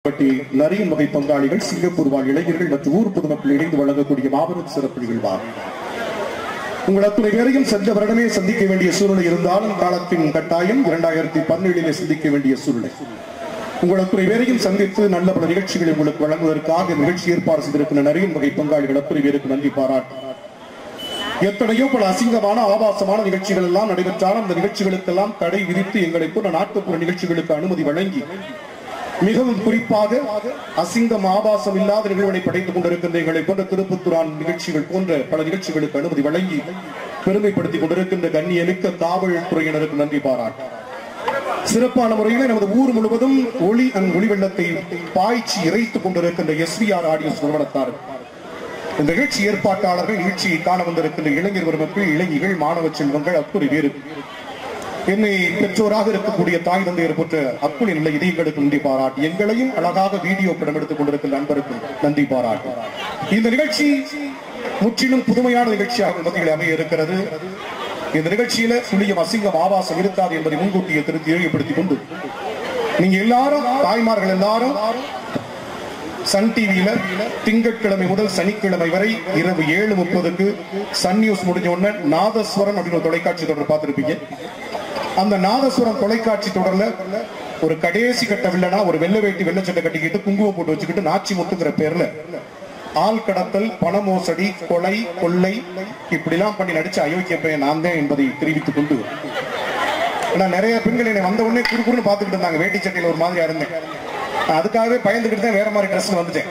நரியின் வகை பங்காளிகள் சிங்கப்பூர் வாழ் இளைஞர்கள் மற்றும் ஊர் பொதுமக்கள் இணைந்து வழங்கக்கூடிய மாபெரும் சிறப்பு நிகழ்வாகும். உங்கள் அத்துணை பேரையும் சென்ற வருடமே சந்திக்க வேண்டிய சூழ்நிலை இருந்தாலும் காலத்தின் கட்டாயம் 2017 சந்திக்க வேண்டிய சூழ்நிலை. உங்கள் அத்துணை பேரையும் சந்தித்து நல்ல பல நிகழ்ச்சிகளை உங்களுக்கு வழங்குவதற்காக நிகழ்ச்சி ஏற்பாடு செய்திருக்கிற நரியின் வகை பங்காளிகள் அத்துணை பேருக்கு நன்றி பாராட்டு. எத்தனையோ பல அசிங்கமான ஆபாசமான நிகழ்ச்சிகள் எல்லாம் நடைபெற்றாலும் அந்த நிகழ்ச்சிகளுக்கெல்லாம் தடை விதித்து எங்களை போன்ற நாட்டுப்புற நிகழ்ச்சிகளுக்கு அனுமதி வழங்கி மிகவும் குறிப்பாக அசிங்கம் ஆபாசம் இல்லாத நிகழ்வுகளை படைத்துக் கொண்டிருக்கின்ற எங்களை போன்ற திருப்புத்துறான் நிகழ்ச்சிகள் போன்ற பல நிகழ்ச்சிகளுக்கு அனுமதி வழங்கி பெருமைப்படுத்திக் கொண்டிருக்கின்ற கண்ணியமிக்க காவல்துறையினருக்கு நன்றி பாராட்டு. சிறப்பான முறையில் நமது ஊர் முழுவதும் ஒளி வெள்ளத்தை பாய்ச்சி இறைத்துக் கொண்டிருக்கின்ற SVR ஆடியோஸ் நிறுவனத்தார், இந்த நிகழ்ச்சி ஏற்பாட்டாளர்கள், நிகழ்ச்சியை காண வந்திருக்கின்ற இளைஞர் பெருமக்கள், இளைஞர்கள், மாணவ செல்வங்கள் அத்துணை பேரு, என்னை பெற்றோராக இருக்கக்கூடிய தாய் தந்தையர் போன்ற அத்துணை நல்ல இதயங்களுக்கு நன்றி பாராட்டி, எங்களையும் அழகாக வீடியோ படம் எடுத்துக் கொண்டிருக்கிற நண்பருக்கு நன்றி பாராட்டு. இந்த நிகழ்ச்சி முற்றிலும் புதுமையான நிகழ்ச்சியாக மத்தியில் அமைய இருக்கிறது. இந்த நிகழ்ச்சியில சுழியம் அசிங்கம் ஆபாசம் இருக்காது என்பதை முன்கூட்டியே தெளிவுபடுத்திக் கொண்டு நீங்க எல்லாரும் தாய்மார்கள் எல்லாரும் சன் டிவியில திங்கட்கிழமை முதல் சனிக்கிழமை வரை இரவு 7:30 சன் நியூஸ் முடிஞ்ச உடனே நாதஸ்வரம் அப்படின்னு ஒரு தொலைக்காட்சி தொடர் பார்த்திருப்பீங்க. அந்த நாதஸ்வரம் தொலைக்காட்சி தொடர்ல ஒரு கடைசி கட்ட வில்லனா ஒரு வெள்ளை வேட்டி வெள்ளை சட்டை கட்டிக்கிட்டு குங்குமம் போட்டு வச்சுக்கிட்டு நாச்சி முத்துங்கிற பேர்ல ஆள் கடத்தல், பண மோசடி, கொலை, கொள்ளை இப்படி எல்லாம் பண்ணி நடிச்ச அயோக்கிய பையன் நான் தான் என்பதை தெரிவித்துக் கொண்டு, நிறைய பெண்கள் என்னை வந்த உடனே குறுக்குன்னு பாத்துக்கிட்டு இருந்தாங்க. வேட்டி சட்டையில ஒரு மாதிரியா இருந்தேன். அதுக்காகவே பயந்துகிட்டு தான் வேற மாதிரி ட்ரெஸ் வந்துட்டேன்.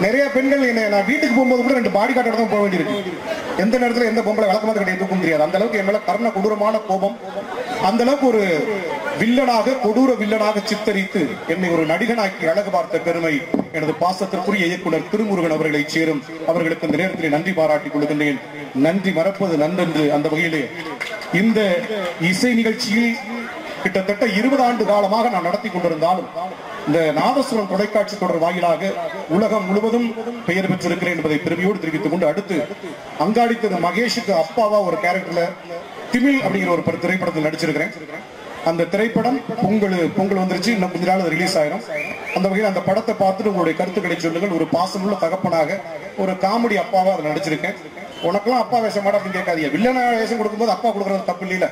நிறைய பெண்கள் என்ன நான் வீட்டுக்கு போகும்போது கூட 2 பாடி கார்டோட தான் போக வேண்டியிருக்கு. எந்த நேரத்தில் எந்த பொம்பளை வழக்கமாக கிடையாது தூக்க முடியாது. அந்த அளவுக்கு என் மேல கர்ண கொடூரமான கோபம், அந்த அளவுக்கு ஒரு வில்லனாக கொடூர வில்லனாக சித்தரித்து என்னை ஒரு நடிகனாக்கி அழகு பார்த்த பெருமை எனது பாசத்திற்குரிய இயக்குனர் திருமுருகன் அவர்களை சேரும். அவர்களுக்கு இந்த நேரத்தில் நன்றி பாராட்டிக் கொள்கின்றேன். நன்றி மறப்பது நன்றென்று அந்த வகையிலே இந்த இசை நிகழ்ச்சியில் கிட்டத்தட்ட 20 ஆண்டு காலமாக நான் நடத்தி கொண்டிருந்தாலும் இந்த நாதஸ்வரம் தொலைக்காட்சி தொடர் வாயிலாக உலகம் முழுவதும் பெயர் பெற்றிருக்கிறேன் என்பதை பெருமையோடு தெரிவித்துக் கொண்டு, அடுத்து அங்காடித்தது மகேஷுக்கு அப்பாவா ஒரு கேரக்டர்ல திமிழ் அப்படிங்கிற ஒரு திரைப்படத்தில் நடிச்சிருக்கிறேன். அந்த திரைப்படம் பொங்கல் வந்துருச்சு, இன்னும் கொஞ்ச நாள் ரிலீஸ் ஆயிரும். அந்த வகையில் அந்த படத்தை பார்த்துட்டு உங்களுடைய கருத்துக்களை சொல்லுங்கள். ஒரு பாசமுள்ள தகப்பனாக ஒரு காமெடி அப்பாவா அதை நடிச்சிருக்கேன். உனக்கெல்லாம் அப்பா வேஷம் மாட அப்படின்னு கேட்காதீங்க. வில்லனா வேஷம் கொடுக்கும்போது அப்பா கொடுக்கறது தப்பு இல்ல.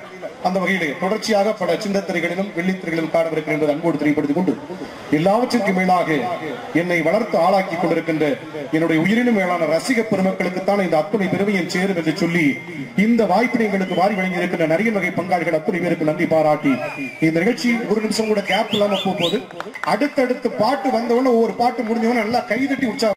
அந்த வகையிலே தொடர்ச்சியாக பல சின்னத்திரைகளிலும் வெள்ளித்திரைகளிலும் காணவிருக்கிறேன் என்பது அன்போடு தெரியப்படுத்திக் கொண்டு, எல்லாவற்றிற்கும் மேலாக என்னை வளர்த்து ஆளாக்கி கொண்டிருக்கின்ற என்னுடைய உயிரினும் மேலான ரசிக பெருமக்களுக்குத்தான் இந்த அத்துணை பெருமையும் சேரும் என்று சொல்லி, இந்த வாய்ப்பினை எங்களுக்கு வாரி வழங்கி இருக்கின்ற நிறைய வகை பங்காளிகள் அத்துணை பேருக்கு நன்றி பாராட்டி, இந்த நிகழ்ச்சி ஒரு நிமிஷம் கூட கேப் இல்லாம போகும்போது அடுத்தடுத்து பாட்டு வந்தவொன்னு ஒவ்வொரு பாட்டு முடிஞ்சவொன்னு நல்லா கைதட்டி உற்சாகம்